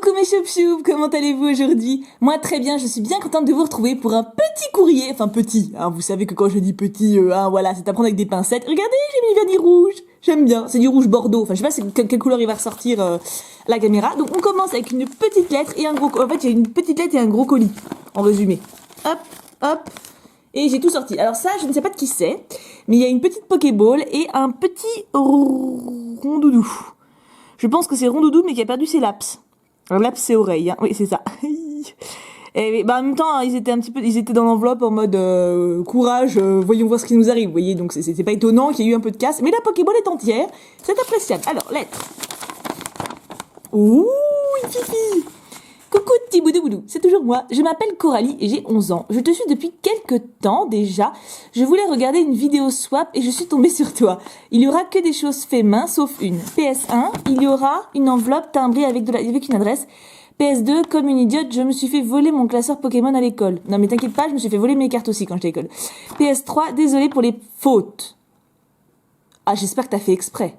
Coucou mes choup-choup, comment allez-vous aujourd'hui? Moi très bien, je suis bien contente de vous retrouver pour un petit courrier, enfin petit, hein, vous savez que quand je dis petit, voilà, c'est à prendre avec des pincettes. Regardez, j'ai mis du vernis rouge, j'aime bien, c'est du rouge bordeaux, enfin je sais pas quelle couleur il va ressortir à la caméra. Donc on commence avec une petite lettre et un gros, en fait il y a une petite lettre et un gros colis, en résumé. Hop, hop, et j'ai tout sorti. Alors ça, je ne sais pas de qui c'est, mais il y a une petite Pokéball et un petit rondoudou. Je pense que c'est rondoudou mais qui a perdu ses laps. Laps c'est oreille, hein. Oui c'est ça. Et en même temps, ils étaient dans l'enveloppe en mode courage, voyons voir ce qui nous arrive, vous voyez. Donc c'est pas étonnant qu'il y ait eu un peu de casse, mais la Pokéball est entière, c'est appréciable. Alors lettre. Ouh, une fifi. Coucou petit boudou, c'est toujours moi. Je m'appelle Coralie et j'ai 11 ans. Je te suis depuis quelques temps déjà. Je voulais regarder une vidéo swap et je suis tombée sur toi. Il y aura que des choses faites main sauf une. PS1, il y aura une enveloppe timbrée avec une adresse. PS2, comme une idiote, je me suis fait voler mon classeur Pokémon à l'école. Non mais t'inquiète pas, je me suis fait voler mes cartes aussi quand j'étais à l'école. PS3, désolé pour les fautes. Ah, j'espère que t'as fait exprès.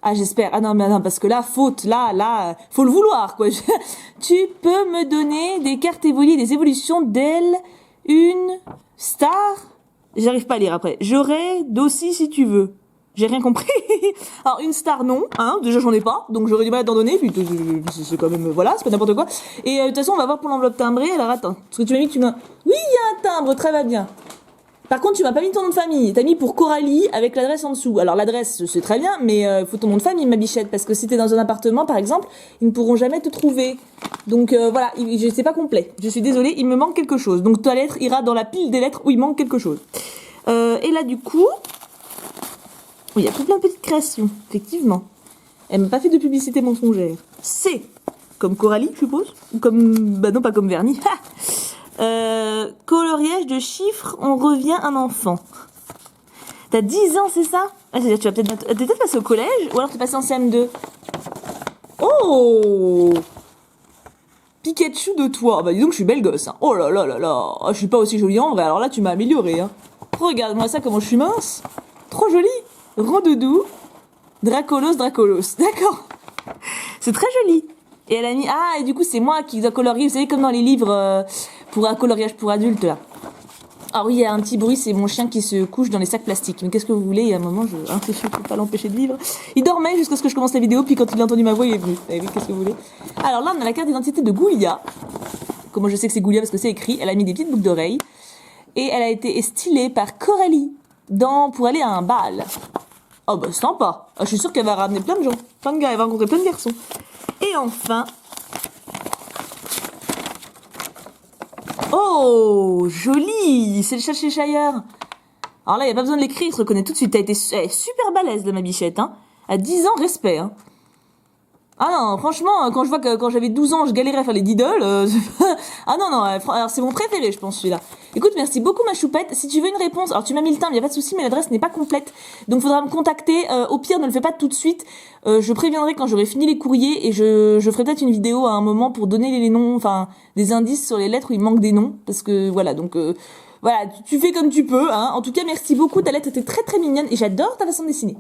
Ah, j'espère. Ah non, mais non, parce que là, faute, là, faut le vouloir, quoi. Tu peux me donner des cartes évoluées, des évolutions d'elle, une star? J'arrive pas à lire après. J'aurais d'aussi si tu veux. J'ai rien compris. Alors, une star, non, hein. Déjà, j'en ai pas. Donc, j'aurais du mal à t'en donner. Puis, c'est quand même, voilà, c'est pas n'importe quoi. Et, de toute façon, on va voir pour l'enveloppe timbrée. Alors, attends. Parce que tu m'as mis que tu m'as... Oui, il y a un timbre, très bien. Par contre, tu m'as pas mis ton nom de famille. T'as mis pour Coralie avec l'adresse en dessous. Alors l'adresse, c'est très bien, mais faut ton nom de famille, ma bichette, parce que si t'es dans un appartement, par exemple, ils ne pourront jamais te trouver. Donc voilà, c'est pas complet. Je suis désolée, il me manque quelque chose. Donc ta lettre ira dans la pile des lettres où il manque quelque chose. Et là, du coup, il y a tout plein de petites créations, effectivement. Elle m'a pas fait de publicité mensongère. C'est comme Coralie, je suppose, ou comme, bah non, pas comme Vernis. Coloriage de chiffres, on revient un enfant. T'as 10 ans, c'est ça? Ah, c'est-à-dire, tu vas peut-être passer au collège, ou alors t'es passé en CM2. Oh! Pikachu de toi. Bah dis donc, je suis belle gosse, hein. Oh là là là là. Ah, je suis pas aussi jolie en vrai, alors là, tu m'as amélioré, hein. Regarde-moi ça, comment je suis mince. Trop jolie. Rondoudou. Dracolos. D'accord. C'est très joli. Et elle a mis... Ah, et du coup, c'est moi qui dois colorier. Vous savez, comme dans les livres pour un coloriage pour adultes, là. Ah oui, il y a un petit bruit, c'est mon chien qui se couche dans les sacs plastiques. Mais qu'est-ce que vous voulez? Il y a un moment, je peux pas l'empêcher de vivre. Il dormait jusqu'à ce que je commence la vidéo, puis quand il a entendu ma voix, il est venu. Eh oui, qu'est-ce que vous voulez? Alors là, on a la carte d'identité de Goulia. Comment je sais que c'est Goulia? Parce que c'est écrit. Elle a mis des petites boucles d'oreilles. Et elle a été stylée par Coralie pour aller à un bal. Oh bah sympa. Ah, je suis sûre qu'elle va ramener plein de gens. Plein de gars, elle va rencontrer plein de garçons. Et enfin... Oh, joli. C'est le Cheshire. Alors là, il n'y a pas besoin de l'écrire, il se reconnaît tout de suite. T'as été super balèze, de ma bichette. Hein. À 10 ans, respect. Hein. Ah non, franchement, quand je vois que quand j'avais 12 ans, je galérais à faire les diddles. Ah non, alors c'est mon préféré, je pense, celui-là. Écoute, merci beaucoup, ma choupette. Si tu veux une réponse, alors tu m'as mis le timbre, il n'y a pas de souci, mais l'adresse n'est pas complète. Donc, faudra me contacter. Au pire, ne le fais pas tout de suite. Je préviendrai quand j'aurai fini les courriers et je ferai peut-être une vidéo à un moment pour donner les noms, enfin, des indices sur les lettres où il manque des noms. Parce que, voilà, donc... Voilà, tu fais comme tu peux, hein. En tout cas, merci beaucoup. Ta lettre était très très mignonne et j'adore ta façon de dessiner.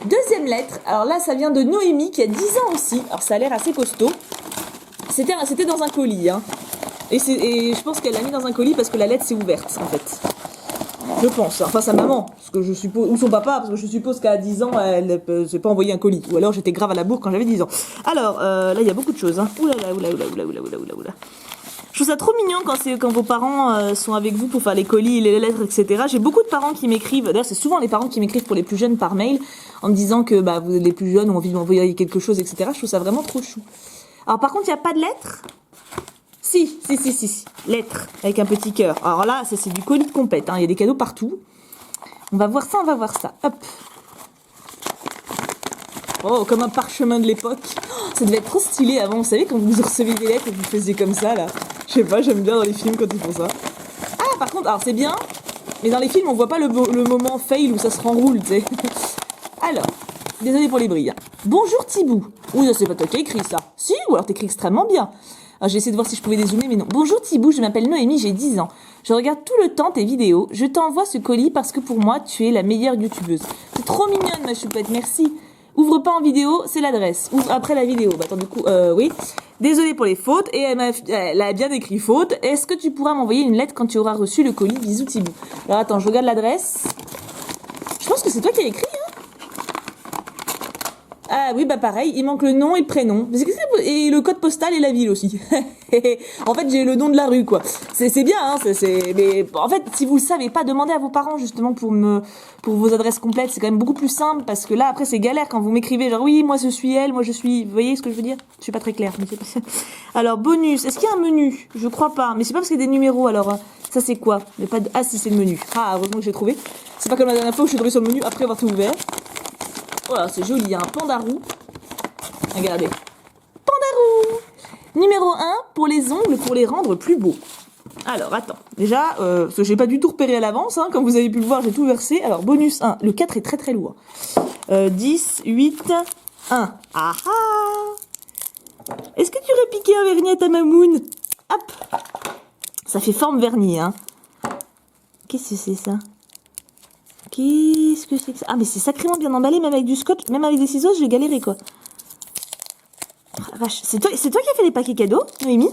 Deuxième lettre. Alors là, ça vient de Noémie qui a 10 ans aussi. Alors ça a l'air assez costaud. C'était dans un colis, hein. Et je pense qu'elle l'a mis dans un colis parce que la lettre s'est ouverte, en fait. Je pense. Enfin, sa maman, parce que je suppose, ou son papa, parce que je suppose qu'à 10 ans, elle ne s'est pas envoyé un colis. Ou alors j'étais grave à la bourre quand j'avais 10 ans. Alors, là, il y a beaucoup de choses, hein. Oula. Je trouve ça trop mignon quand vos parents sont avec vous pour faire les colis, les lettres, etc. J'ai beaucoup de parents qui m'écrivent, d'ailleurs c'est souvent les parents qui m'écrivent pour les plus jeunes par mail, en me disant que vous, les plus jeunes ont envie de m'envoyer quelque chose, etc. Je trouve ça vraiment trop chou. Alors par contre, il n'y a pas de lettres? Si. Lettres, avec un petit cœur. Alors là, ça c'est du colis de compète, hein. Il y a des cadeaux partout. On va voir ça. Hop. Oh, comme un parchemin de l'époque. Oh, ça devait être trop stylé avant. Vous savez, quand vous recevez des lettres et que vous faisiez comme ça, là. Je sais pas, j'aime bien dans les films quand ils font ça. Ah, par contre, alors c'est bien, mais dans les films, on voit pas le moment fail où ça se renroule, tu sais. Alors, désolé pour les brilles. Hein. Bonjour Thibou. Oui, c'est pas toi qui as écrit ça. Si, ou alors t'écris extrêmement bien. Alors, j'ai essayé de voir si je pouvais dézoomer, mais non. Bonjour Thibou, je m'appelle Noémie, j'ai 10 ans. Je regarde tout le temps tes vidéos. Je t'envoie ce colis parce que pour moi, tu es la meilleure youtubeuse. C'est trop mignonne, ma choupette, merci. Ouvre pas en vidéo, c'est l'adresse. Ouvre après la vidéo. Bah attends, du coup, oui. Désolée pour les fautes. Et elle a bien écrit faute. Est-ce que tu pourras m'envoyer une lettre quand tu auras reçu le colis? Bisous Thibou. Alors attends, je regarde l'adresse. Je pense que c'est toi qui as écrit, hein. Ah oui, bah pareil, il manque le nom et le prénom. Et le code postal et la ville aussi. En fait, j'ai le nom de la rue, quoi. C'est bien, hein. Mais en fait, si vous le savez pas, demandez à vos parents justement pour vos adresses complètes. C'est quand même beaucoup plus simple parce que là, après, c'est galère quand vous m'écrivez genre oui, moi je suis elle, moi je suis. Vous voyez ce que je veux dire? Je suis pas très claire. Mais c'est pas... Alors bonus, est-ce qu'il y a un menu? Je crois pas. Mais c'est pas parce qu'il y a des numéros. Alors ça c'est quoi? Mais pas de... Ah si, c'est le menu. Ah heureusement que j'ai trouvé. C'est pas comme la dernière fois où je suis tombée sur le menu après avoir tout ouvert. Voilà, c'est joli, il y a un panda roux. Regardez. Panda roux. Numéro 1, pour les ongles, pour les rendre plus beaux. Alors, attends. Déjà, parce que j'ai pas du tout repéré à l'avance, hein, comme vous avez pu le voir, j'ai tout versé. Alors, bonus 1. Le 4 est très très lourd. 10, 8, 1. Ah ah. Est-ce que tu aurais piqué un vernis à ta mamoune? Hop. Ça fait forme vernis, hein. Qu'est-ce que c'est ça? Qu'est-ce que c'est que ça? Ah, mais c'est sacrément bien emballé, même avec du scotch, même avec des ciseaux, j'ai galéré, quoi. Oh, la vache. C'est toi qui as fait les paquets cadeaux, Noémie?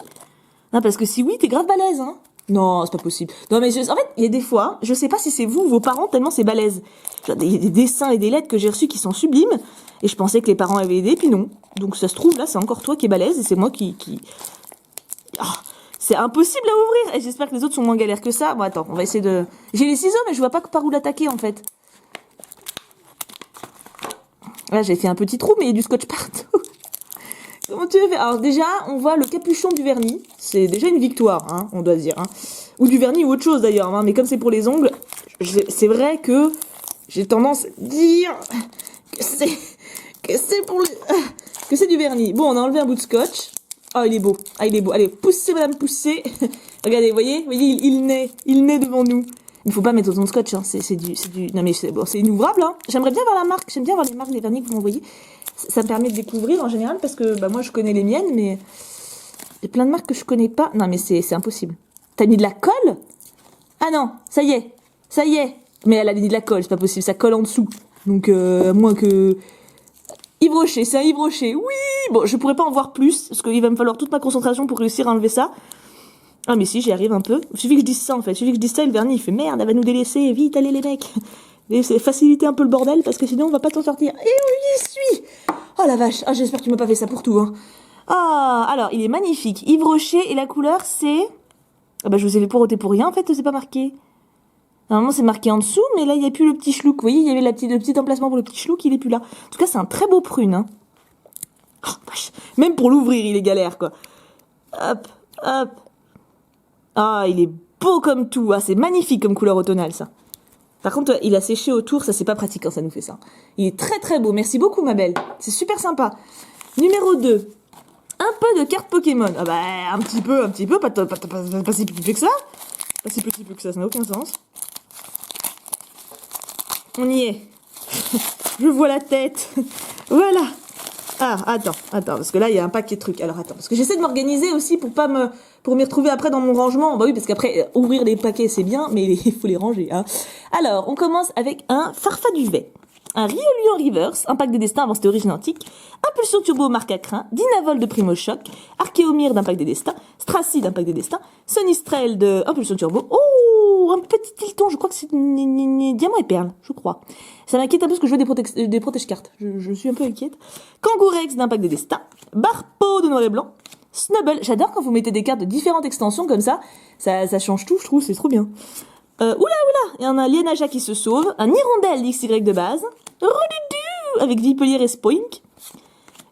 Non, parce que si oui, t'es grave balèze, hein. Non, c'est pas possible. Non, mais en fait, il y a des fois, je sais pas si c'est vous ou vos parents, tellement c'est balèze. Il y a des dessins et des lettres que j'ai reçus qui sont sublimes, et je pensais que les parents avaient aidé, puis non. Donc ça se trouve, là, c'est encore toi qui es balèze, et c'est moi qui... Oh, c'est impossible à ouvrir, et j'espère que les autres sont moins galères que ça. Bon, attends, on va essayer de... J'ai les ciseaux, mais je vois pas par où l'attaquer, en fait. Là, j'ai fait un petit trou, mais il y a du scotch partout. Comment tu veux faire? Alors déjà, on voit le capuchon du vernis. C'est déjà une victoire, hein, on doit dire. Hein. Ou du vernis ou autre chose d'ailleurs. Hein. Mais comme c'est pour les ongles, c'est vrai que j'ai tendance à dire que c'est pour que c'est du vernis. Bon, on a enlevé un bout de scotch. Oh, il est beau. Ah, il est beau. Allez, poussez, madame, poussez. Regardez, vous voyez, il naît devant nous. Il ne faut pas mettre autant de scotch. Hein. C'est du. Non mais c'est bon, c'est inouvrable. Hein. J'aimerais bien voir la marque. J'aime bien voir les marques des vernis que vous m'envoyez. Ça me permet de découvrir en général parce que bah, moi je connais les miennes, mais il y a plein de marques que je connais pas. Non mais c'est impossible. T'as mis de la colle? Ah non, ça y est. Mais elle a mis de la colle, c'est pas possible, ça colle en dessous. Donc à moins que... Yves Rocher, c'est un Yves Rocher. Oui. Bon, je pourrais pas en voir plus parce qu'il va me falloir toute ma concentration pour réussir à enlever ça. Ah mais si, j'y arrive un peu. Il suffit que je dise ça en fait. Il suffit que je dise ça et le vernis il fait merde, elle va nous délaisser. Vite, allez les mecs. Et c'est faciliter un peu le bordel parce que sinon on va pas t'en sortir. Et oui, j'y suis. Oh la vache. Ah, j'espère que tu m'as pas fait ça pour tout. Hein. Ah, alors il est magnifique. Yves Rocher et la couleur c'est... Ah bah je vous ai fait poireauter pour rien en fait, c'est pas marqué. Normalement c'est marqué en dessous, mais là il n'y a plus le petit chlouk. Vous voyez, il y avait le petit emplacement pour le petit chlouk, il est plus là. En tout cas c'est un très beau prune. Hein. Oh vache. Même pour l'ouvrir il est galère quoi. Hop, hop. Ah il est beau comme tout. Ah c'est magnifique comme couleur automnale ça. Par contre, il a séché autour, ça c'est pas pratique quand ça nous fait ça. Il est très très beau, merci beaucoup ma belle. C'est super sympa. Numéro 2. Un peu de cartes Pokémon. Ah bah un petit peu, pas si petit que ça. Pas si petit que ça n'a aucun sens. On y est. Je vois la tête. Voilà. Ah, attends, parce que là, il y a un paquet de trucs. Alors, attends, parce que j'essaie de m'organiser aussi pour m'y retrouver après dans mon rangement. Bah oui, parce qu'après, ouvrir les paquets, c'est bien, mais il faut les ranger, hein. Alors, on commence avec un Farfaduvet. Un Riolu en reverse, Impact des Destins avant c'était Origine Antique, Impulsion Turbo marque à crin, Dynavol de Primo Choc, Archéomir d'Impact des Destins, Stracy d'Impact des Destins, Sonistrel de Impulsion Turbo, oh, un petit Tilton, je crois que c'est Diamant et Perle, je crois. Ça m'inquiète un peu parce que je veux des protège-cartes, je suis un peu inquiète. Kangourex d'Impact des Destins, Barpo de Noir et Blanc, Snubble, j'adore quand vous mettez des cartes de différentes extensions comme ça change tout, je trouve, c'est trop bien. Oula, il y en a un Lienaja qui se sauve, un Hirondelle d'XY de base, Rududu avec Vipelier et Spoink,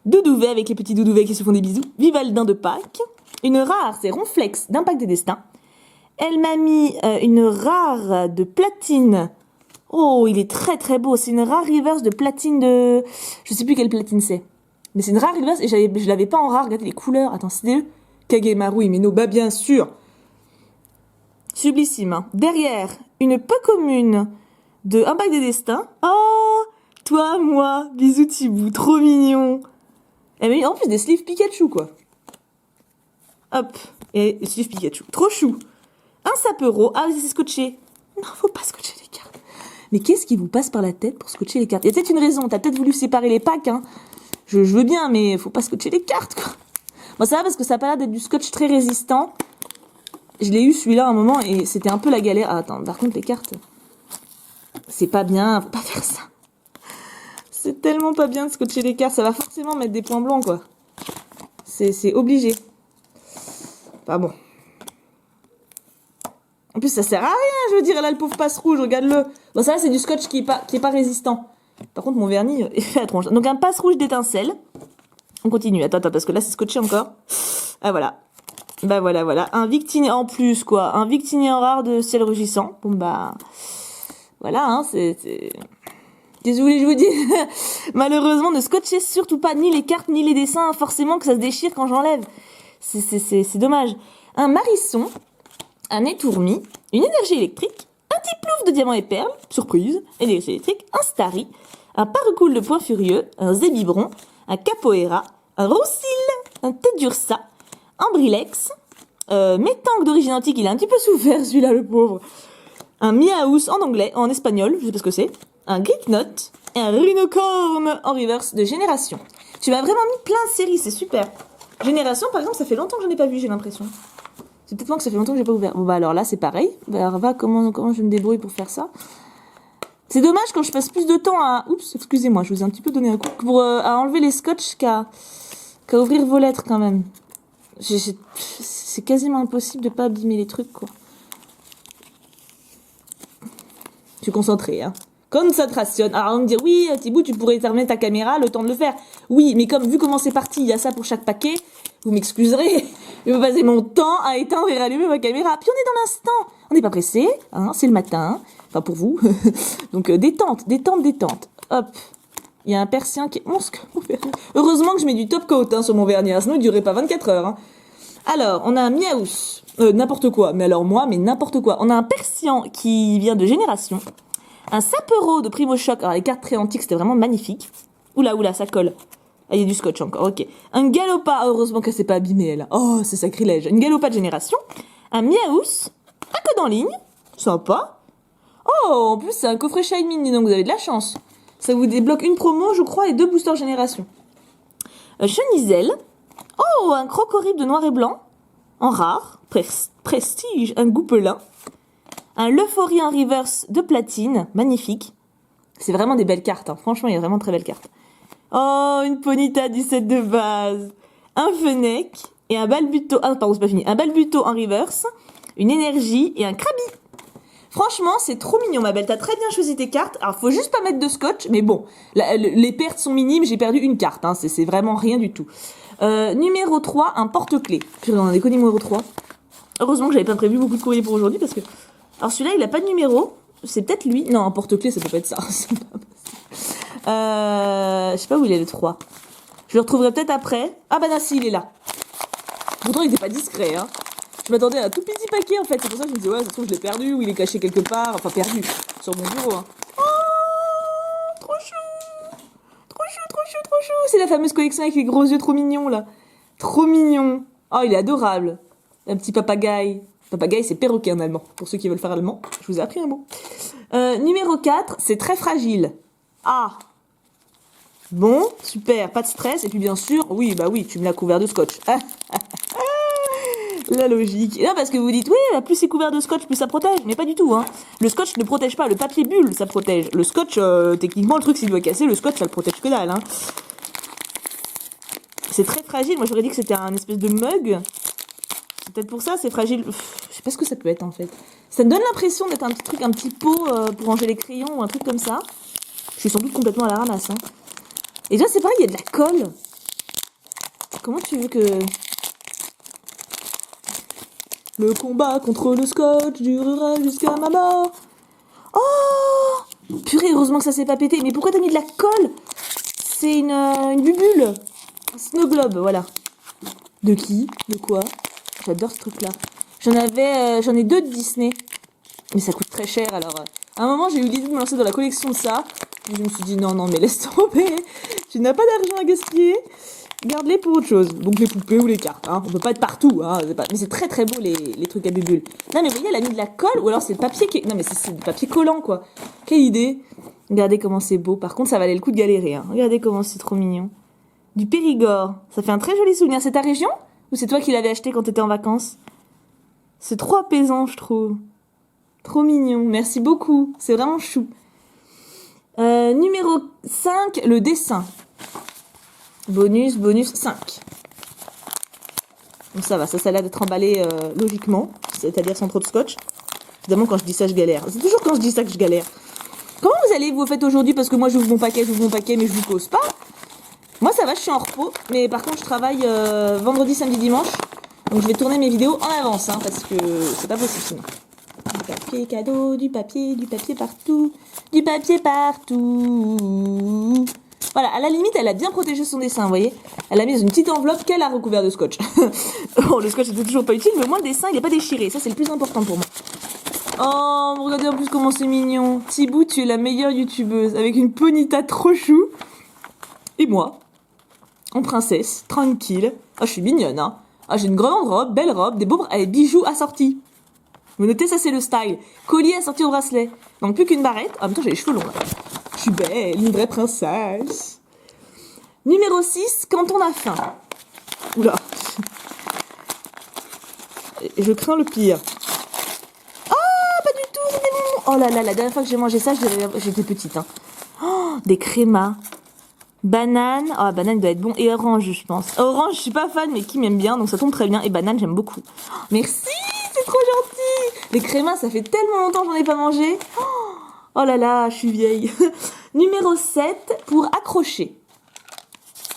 Doudouvet avec les petits Doudouvets qui se font des bisous, Vivaldin de Pâques, une rare, c'est Ronflex d'Impact des Destins, elle m'a mis une rare de platine, oh il est très très beau, c'est une rare reverse de platine de... Je sais plus quelle platine c'est, mais c'est une rare reverse et je l'avais pas en rare, regardez les couleurs, attends c'était eux, Kagemaru, Imeno, bah bien sûr. Sublissime. Hein. Derrière, une peu commune de Impact des Destins. Oh, toi, moi, bisous Thibou, trop mignon. Elle m'a mis en plus des sleeves Pikachu, quoi. Hop, et des sleeves Pikachu. Trop chou. Un Sapero. Ah, c'est scotché. Non, faut pas scotcher les cartes. Mais qu'est-ce qui vous passe par la tête pour scotcher les cartes? Il y a peut-être une raison, t'as peut-être voulu séparer les packs, hein. Je veux bien, mais faut pas scotcher les cartes, quoi. Bon, ça va parce que ça a pas l'air d'être du scotch très résistant. Je l'ai eu celui-là à un moment et c'était un peu la galère. Ah, attends, par contre, les cartes, c'est pas bien, faut pas faire ça. C'est tellement pas bien de scotcher les cartes, ça va forcément mettre des points blancs, quoi. C'est obligé. Enfin bon. En plus, ça sert à rien, je veux dire, là, le pauvre passe rouge, regarde-le. Bon, ça, c'est du scotch qui est pas résistant. Par contre, mon vernis est fait à tronche. Donc, un passe rouge d'étincelle. On continue. Attends, parce que là, c'est scotché encore. Ah, voilà. Bah, voilà. Un victini en plus, quoi. Un victini en rare de ciel rugissant. Bon, bah... Voilà, hein, c'est... Désolé, je vous dis. Malheureusement, ne scotchez surtout pas ni les cartes, ni les dessins. Forcément que ça se déchire quand j'enlève. C'est dommage. Un marisson. Un étourmi. Une énergie électrique. Un petit plouf de diamants et perles. Surprise. Énergie électrique. Un starry. Un paracool de poing furieux. Un zébibron. Un capoeira, un roussil, un tedursa, un brilex, métanque d'origine antique, il a un petit peu souffert celui-là, le pauvre, un miaous en anglais, en espagnol, je sais pas ce que c'est, un Greeknot et un rhinocorne en reverse de génération. Tu m'as vraiment mis plein de séries, c'est super. Génération, par exemple, ça fait longtemps que j'en ai pas vu, j'ai l'impression. C'est peut-être moi que ça fait longtemps que j'ai pas ouvert. Bon bah alors là, c'est pareil. Bah, alors va, comment je me débrouille pour faire ça? C'est dommage quand je passe plus de temps à... Oups, excusez-moi, je vous ai un petit peu donné un coup. Pour à enlever les scotch qu'à ouvrir vos lettres quand même. C'est quasiment impossible de pas abîmer les trucs, quoi. Je suis concentrée, hein. Concentration. Alors on me dit, oui, Thibaut, tu pourrais fermer ta caméra, le temps de le faire. Oui, mais comme vu comment c'est parti, il y a ça pour chaque paquet, vous m'excuserez. Je vais passer mon temps à éteindre et rallumer ma caméra. Puis on est dans l'instant. On n'est pas pressé, hein, c'est le matin. Enfin, pour vous. Donc, détente. Hop. Il y a un persien qui est... Heureusement que je mets du top coat, hein, sur mon vernis. Sinon, il ne durerait pas 24 heures. Hein. Alors, on a un miaous. N'importe quoi. Mais alors, moi, mais n'importe quoi. On a un persian qui vient de génération. Un sapero de Primo Choc. Alors, les cartes très antiques, c'était vraiment magnifique. Oula, ça colle. Ah, il y a du scotch encore, ok. Un galopa. Heureusement qu'elle s'est pas abîmée, elle. Oh, c'est sacrilège. Une galopa de génération. Un miaous. Un code en ligne. Sympa. Oh, en plus, c'est un coffret Shine Mini, donc vous avez de la chance. Ça vous débloque une promo, je crois, et 2 boosters génération. Chenisel. Oh, un crocorib de noir et blanc. En rare. Prestige, un goupelin. Un Leuphorie en reverse de platine. Magnifique. C'est vraiment des belles cartes, hein. Franchement, il y a vraiment très belles cartes. Oh, une Ponyta du set de base. Un Fennec. Et un Balbuto. Ah, pardon, c'est pas fini. Un Balbuto en reverse. Une énergie et un Krabi. Franchement, c'est trop mignon, ma belle. T'as très bien choisi tes cartes. Alors, faut juste pas mettre de scotch, mais bon, les pertes sont minimes. J'ai perdu une carte, hein. C'est vraiment rien du tout. Numéro 3, un porte-clés. Puis on en a que numéro 3. Heureusement que j'avais pas prévu beaucoup de courriers pour aujourd'hui parce que... Alors, celui-là, il a pas de numéro. C'est peut-être lui. Non, un porte-clés, ça peut pas être ça. Je sais pas où il est le 3. Je le retrouverai peut-être après. Ah bah non, si, il est là. Pourtant, il était pas discret, hein. Je m'attendais à un tout petit paquet en fait, c'est pour ça que je me disais ouais, ça se trouve je l'ai perdu ou il est caché quelque part, enfin perdu, sur mon bureau. Hein. Oh, trop chou, c'est la fameuse collection avec les gros yeux trop mignons là, trop mignon. Oh, il est adorable, un petit papagaï. Papagaï c'est perroquet en allemand, pour ceux qui veulent faire allemand, je vous ai appris un mot. Numéro 4, c'est très fragile. Ah, bon, super, pas de stress, et puis bien sûr, oui, bah oui, tu me l'as couvert de scotch. La logique. Et là, parce que vous dites, oui, plus c'est couvert de scotch, plus ça protège. Mais pas du tout, hein. Le scotch ne protège pas. Le papier bulle, ça protège. Le scotch, techniquement, le truc, s'il doit casser, le scotch, ça le protège que dalle, hein. C'est très fragile. Moi, j'aurais dit que c'était un espèce de mug. C'est peut-être pour ça, c'est fragile. Je sais pas ce que ça peut être, en fait. Ça me donne l'impression d'être un petit truc, un petit pot pour ranger les crayons ou un truc comme ça. Je suis sans doute complètement à la ramasse, hein. Et déjà, c'est pareil, il y a de la colle. Comment tu veux que... Le combat contre le scotch durera jusqu'à ma mort. Oh, purée, heureusement que ça s'est pas pété. Mais pourquoi t'as mis de la colle? C'est une bubule. Un snow globe, voilà. De qui? De quoi? J'adore ce truc-là. J'en ai 2 de Disney. Mais ça coûte très cher, alors... à un moment, j'ai eu l'idée de me lancer dans la collection de ça. Et je me suis dit, non, mais laisse tomber. Tu n'as pas d'argent à gaspiller. Garde-les pour autre chose. Donc les poupées ou les cartes. Hein. On peut pas être partout. Hein. Mais c'est très très beau les trucs à bulles. Non mais vous voyez, elle a mis de la colle ou alors c'est le papier qui... Non mais c'est du papier collant quoi. Quelle idée. Regardez comment c'est beau. Par contre ça valait le coup de galérer. Hein. Regardez comment c'est trop mignon. Du Périgord. Ça fait un très joli souvenir. C'est ta région? Ou c'est toi qui l'avais acheté quand t'étais en vacances? C'est trop apaisant je trouve. Trop mignon. Merci beaucoup. C'est vraiment chou. Numéro 5, le dessin. Bonus 5. Donc ça va, ça a l'air d'être emballé logiquement, c'est-à-dire sans trop de scotch. Évidemment, quand je dis ça, je galère. C'est toujours quand je dis ça que je galère. Comment vous allez, vous faites aujourd'hui? Parce que moi, j'ouvre mon paquet, mais je vous pose pas. Moi, ça va, je suis en repos. Mais par contre, je travaille vendredi, samedi, dimanche. Donc, je vais tourner mes vidéos en avance, hein, parce que c'est pas possible sinon. Du papier cadeau, du papier partout. Du papier partout. Voilà, à la limite, elle a bien protégé son dessin, vous voyez. Elle a mis dans une petite enveloppe qu'elle a recouvert de scotch. Bon, le scotch était toujours pas utile, mais au moins le dessin, il n'est pas déchiré. Ça, c'est le plus important pour moi. Oh, regardez en plus comment c'est mignon. Thibou, tu es la meilleure youtubeuse, avec une ponita trop chou. Et moi, en princesse, tranquille. Ah, je suis mignonne, hein. Ah, j'ai une grande robe, belle robe, des beaux bijoux assortis. Vous notez, ça, c'est le style. Collier assorti au bracelet. Donc, plus qu'une barrette. Ah, en même temps, j'ai les cheveux longs, là. Je suis belle, une vraie princesse. Numéro 6, quand on a faim. Oula. Je crains le pire. Ah, pas du tout, c'était bon. Oh là là, la dernière fois que j'ai mangé ça, j'étais petite. Hein. Oh, des crémas. Banane. Ah, banane doit être bon. Et orange, je pense. Orange, je suis pas fan, mais qui m'aime bien, donc ça tombe très bien. Et banane, j'aime beaucoup. Oh, merci, c'est trop gentil. Les crémas, ça fait tellement longtemps que j'en ai pas mangé. Oh là là, je suis vieille. Numéro 7, pour accrocher.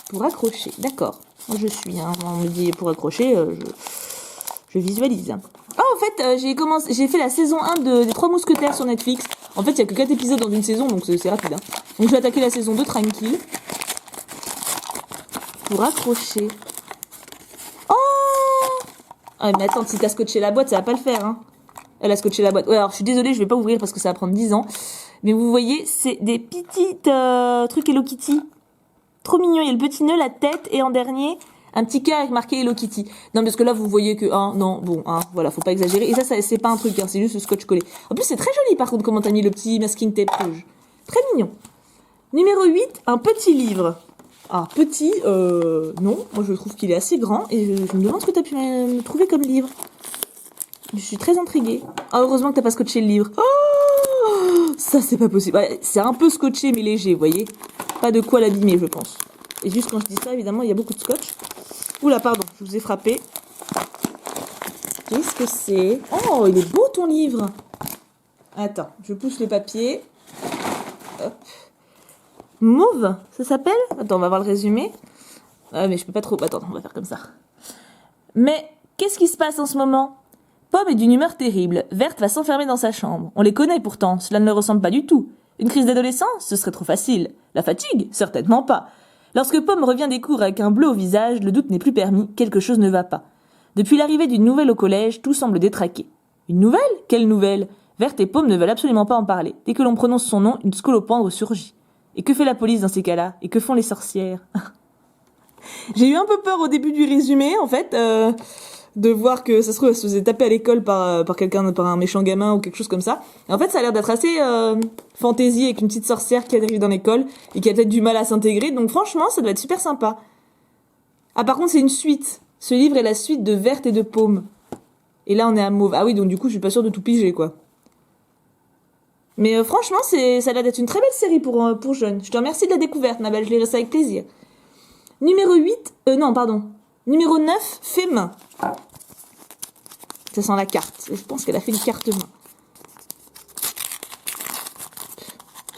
Pour accrocher, d'accord. Moi, je suis, hein. On me dit pour accrocher, je visualise. Ah, en fait, j'ai fait la saison 1 des 3 Mousquetaires sur Netflix. En fait, il n'y a que 4 épisodes dans une saison, donc c'est rapide. Hein. Donc, je vais attaquer la saison 2 tranquille. Pour accrocher. Oh! Ah, mais attends, si t'as scotché la boîte, ça va pas le faire, hein. Elle a scotché la boîte. Ouais, alors je suis désolée, je vais pas ouvrir parce que ça va prendre 10 ans. Mais vous voyez, c'est des petites trucs Hello Kitty. Trop mignon. Il y a le petit nœud, la tête et en dernier, un petit cœur avec marqué Hello Kitty. Non, parce que là, vous voyez que... Hein, non, bon, hein, voilà, faut pas exagérer. Et ça c'est pas un truc, hein, c'est juste le scotch collé. En plus, c'est très joli par contre comment t'as mis le petit masking tape rouge. Très mignon. Numéro 8, un petit livre. Ah, petit, non. Moi, je trouve qu'il est assez grand. Et je me demande ce que t'as pu me trouver comme livre. Je suis très intriguée. Ah, heureusement que t'as pas scotché le livre. Oh, ça, c'est pas possible. Ouais, c'est un peu scotché, mais léger, vous voyez. Pas de quoi l'abîmer, je pense. Et juste quand je dis ça, évidemment, il y a beaucoup de scotch. Oula, pardon, je vous ai frappé. Qu'est-ce que c'est? Oh, il est beau, ton livre. Attends, je pousse le papier. Hop. Mauve, ça s'appelle? Attends, on va voir le résumé. Ah, mais je peux pas trop... Attends, on va faire comme ça. Mais, qu'est-ce qui se passe en ce moment? Pomme est d'une humeur terrible. Verte va s'enfermer dans sa chambre. On les connaît pourtant, cela ne le ressemble pas du tout. Une crise d'adolescence? Ce serait trop facile. La fatigue? Certainement pas. Lorsque Pomme revient des cours avec un bleu au visage, le doute n'est plus permis, quelque chose ne va pas. Depuis l'arrivée d'une nouvelle au collège, tout semble détraqué. Une nouvelle? Quelle nouvelle? Verte et Pomme ne veulent absolument pas en parler. Dès que l'on prononce son nom, une scolopendre surgit. Et que fait la police dans ces cas-là? Et que font les sorcières? J'ai eu un peu peur au début du résumé, en fait, de voir que ça se trouve, elle se faisait taper à l'école par quelqu'un, par un méchant gamin ou quelque chose comme ça. Et en fait, ça a l'air d'être assez fantaisie avec une petite sorcière qui arrive dans l'école et qui a peut-être du mal à s'intégrer. Donc franchement, ça doit être super sympa. Ah, par contre, c'est une suite. Ce livre est la suite de Verte et de Paume. Et là, on est à Mauve. Ah oui, donc du coup, je suis pas sûre de tout piger, quoi. Mais franchement, ça a l'air d'être une très belle série pour jeunes. Je te remercie de la découverte, ma belle. Je lirai ça avec plaisir. Numéro 8... non, pardon. Numéro 9, fait main. Ça sent la carte. Je pense qu'elle a fait une carte main.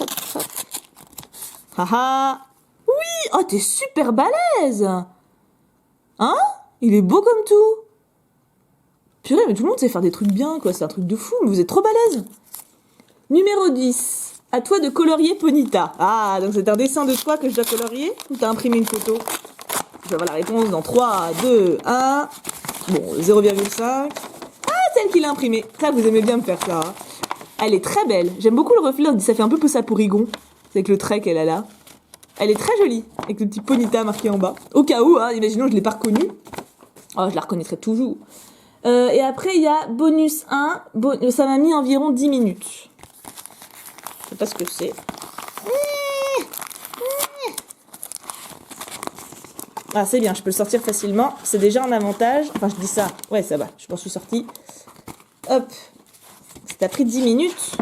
Hop, hop. Haha. Oui. Oh, t'es super balèze. Hein? Il est beau comme tout. Purée, mais tout le monde sait faire des trucs bien, quoi. C'est un truc de fou, mais vous êtes trop balèze. Numéro 10. À toi de colorier Ponita. Ah, donc c'est un dessin de toi que je dois colorier? Ou t'as imprimé une photo? Je vais avoir la réponse dans 3, 2, 1. Bon, 0,5. Ah, c'est elle qui l'a imprimé. Ça, vous aimez bien me faire ça. Hein. Elle est très belle. J'aime beaucoup le reflet. Ça fait un peu ça pour Rigon. C'est avec le trait qu'elle a là. Elle est très jolie, avec le petit Ponyta marqué en bas. Au cas où, hein, imaginons je ne l'ai pas reconnue. Oh, je la reconnaîtrai toujours. Et après, il y a bonus 1. Ça m'a mis environ 10 minutes. Je sais pas ce que c'est. Ah, c'est bien, je peux le sortir facilement. C'est déjà un avantage. Enfin, je dis ça. Ouais, ça va, je m'en suis sortie. Hop. Ça a pris 10 minutes.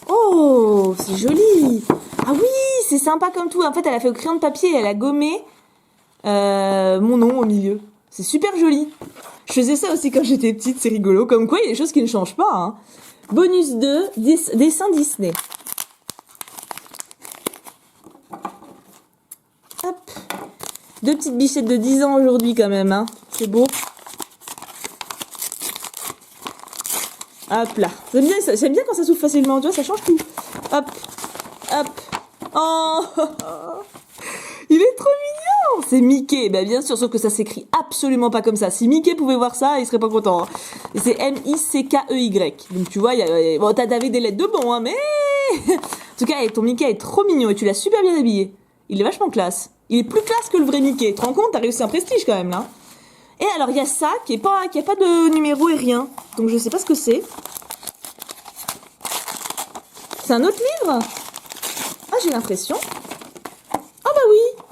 Oh, c'est joli. Ah oui, c'est sympa comme tout. En fait, elle a fait au crayon de papier et elle a gommé mon nom au milieu. C'est super joli. Je faisais ça aussi quand j'étais petite, c'est rigolo. Comme quoi, il y a des choses qui ne changent pas. Hein. Bonus 2, dessin Disney. Hop. 2 petites bichettes de 10 ans aujourd'hui quand même. Hein. C'est beau. Hop là. J'aime bien quand ça s'ouvre facilement. Tu vois, ça change tout. Hop. Hop. Oh. Il est trop mignon. C'est Mickey. Ben, bien sûr, sauf que ça s'écrit absolument pas comme ça. Si Mickey pouvait voir ça, il serait pas content. Hein. Et c'est M-I-C-K-E-Y. Donc tu vois, bon, t'avais des lettres de bon, hein, mais... en tout cas, ton Mickey est trop mignon et tu l'as super bien habillé. Il est vachement classe. Il est plus classe que le vrai Mickey. Tu te rends compte, t'as réussi un prestige quand même, là. Et alors, il y a ça qui a pas de numéro et rien. Donc je sais pas ce que c'est. C'est un autre livre? Ah, j'ai l'impression. Ah bah oui.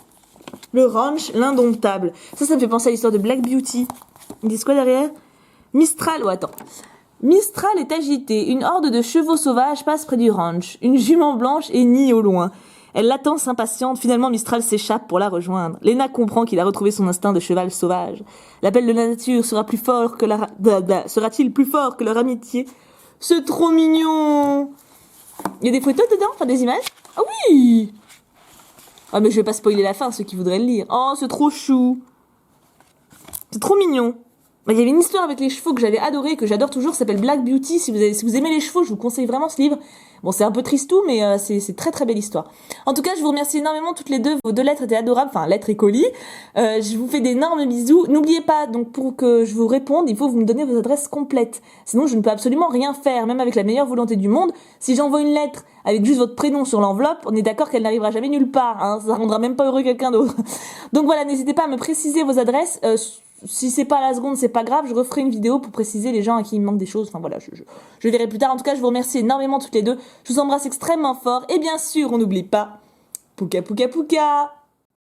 Le ranch, l'indomptable. Ça me fait penser à l'histoire de Black Beauty. Ils disent quoi derrière? Mistral, oh attends. Mistral est agité. Une horde de chevaux sauvages passe près du ranch. Une jument blanche hennit au loin. Elle l'attend s'impatiente. Finalement, Mistral s'échappe pour la rejoindre. Lena comprend qu'il a retrouvé son instinct de cheval sauvage. L'appel de la nature sera plus fort que sera-t-il plus fort que leur amitié? C'est trop mignon. Il y a des photos dedans, enfin des images. Ah oui. Ah mais je vais pas spoiler la fin, ceux qui voudraient le lire. Oh, c'est trop chou. C'est trop mignon. Il y avait une histoire avec les chevaux que j'avais adoré, que j'adore toujours, ça s'appelle Black Beauty. Si vous aimez les chevaux, je vous conseille vraiment ce livre. Bon, c'est un peu tristou, mais c'est très très belle histoire. En tout cas, je vous remercie énormément toutes les deux. Vos 2 lettres étaient adorables, enfin lettres et colis. Je vous fais d'énormes bisous. N'oubliez pas, donc pour que je vous réponde, il faut que vous me donner vos adresses complètes. Sinon, je ne peux absolument rien faire, même avec la meilleure volonté du monde. Si j'envoie une lettre avec juste votre prénom sur l'enveloppe, on est d'accord qu'elle n'arrivera jamais nulle part. Hein, ça rendra même pas heureux quelqu'un d'autre. Donc voilà, n'hésitez pas à me préciser vos adresses. Si c'est pas à la seconde, c'est pas grave, je referai une vidéo pour préciser les gens à qui il manque des choses. Enfin voilà, je verrai plus tard. En tout cas, je vous remercie énormément toutes les deux. Je vous embrasse extrêmement fort. Et bien sûr, on n'oublie pas, Pouka Pouka Pouka.